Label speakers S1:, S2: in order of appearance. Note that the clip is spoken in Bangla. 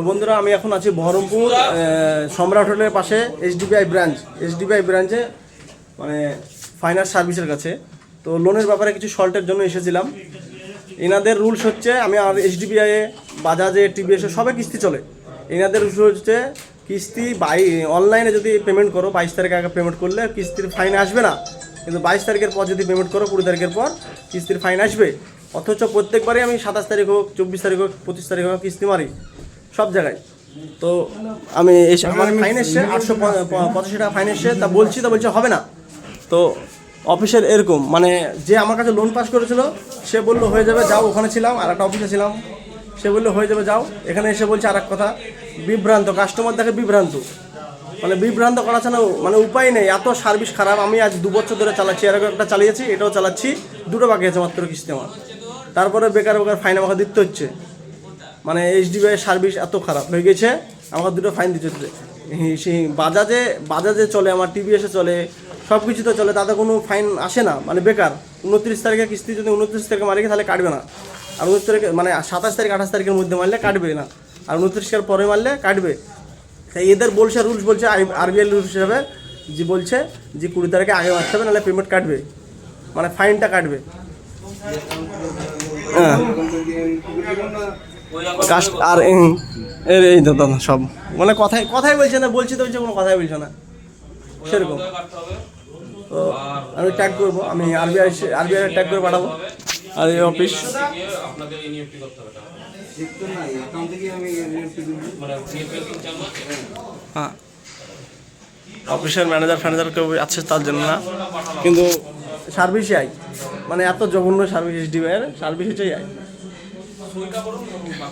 S1: বন্ধুরা, আমি এখন আছি বহরমপুর সম্রাট হোটেলের পাশে এসডিবিআই ব্রাঞ্চে মানে ফাইন্যান্স সার্ভিসের কাছে। তো লোনের ব্যাপারে কিছু শর্টের জন্য এসেছিলাম। এনাদের রুলস হচ্ছে, আমি আর এসডিবিআই, বাজাজে, টিভিএসে সবে কিস্তি চলে। এনাদের রুলস হচ্ছে কিস্তি অনলাইনে যদি পেমেন্ট করো 22 তারিখে আগে পেমেন্ট করলে কিস্তির ফাইন আসবে না, কিন্তু 22 তারিখের পর যদি পেমেন্ট করো 20 তারিখের পর কিস্তির ফাইন আসবে। অথচ প্রত্যেকবারই আমি 27 তারিখ হোক, 24 তারিখ হোক, 25 তারিখ হোক কিস্তি মারি সব জায়গায়। তো আমি আমার ফাইন এসছে 885 টাকা ফাইন এসছে, তা বলছে হবে না। তো অফিসের এরকম মানে যে আমার কাছে লোন পাস করেছিল সে বললো হয়ে যাবে, যাও। ওখানে ছিলাম, আর একটা অফিসে ছিলাম, সে বললো হয়ে যাবে, যাও। এখানে এসে বলছে আর এক কথা, বিভ্রান্ত কাস্টমার দেখে বিভ্রান্ত করাচ্ছে না, মানে উপায় নেই, এত সার্ভিস খারাপ। আমি আজ 2 বছর ধরে চালাচ্ছি, এরকম একটা চালিয়েছি, এটাও চালাচ্ছি, 2টো বাকি আছে মাত্র কিস্তি আমার। তারপরে বেকার ফাইন আমাকে দিতে হচ্ছে। মানে এইচডিবিআই সার্ভিস এত খারাপ হয়ে গেছে, আমাকে 2টো ফাইন দিতে হচ্ছে। সেই বাজাজে চলে, আমার টিভিএসে চলে, সব কিছুতে চলে, তাতে কোনো ফাইন আসে না। মানে বেকার 29 তারিখে কিস্তি যদি 29 তারিখে মারি তাহলে কাটবে না, আর 29 তারিখে মানে 27 তারিখ 28 তারিখের মধ্যে মারলে কাটবে না, আর 29 তারিখের পরে মারলে কাটবে। তাই এদের বলছে, রুলস বলছে, আরবিআই রুলস হিসাবে যে বলছে যে 20 তারিখে আগে মারতে হবে, নাহলে পেমেন্ট কাটবে, মানে ফাইনটা কাটবে। হ্যাঁ, আর এই দাদা সব মানে কথাই বলছে না, বলছি তো বলছে, কোনো কথাই বলছে না সেরকম। তো আমি ট্যাগ করবো, আমি আরবিআই ট্যাগ করে পাঠাবো। আর এই অফিস হ্যাঁ, অফিসের ম্যানেজার কেউ আছে তার জন্য না, কিন্তু সার্ভিসে আই, মানে এত জঘন্য সার্ভিস, এসডিবিআই এর সার্ভিস হচ্ছে আই।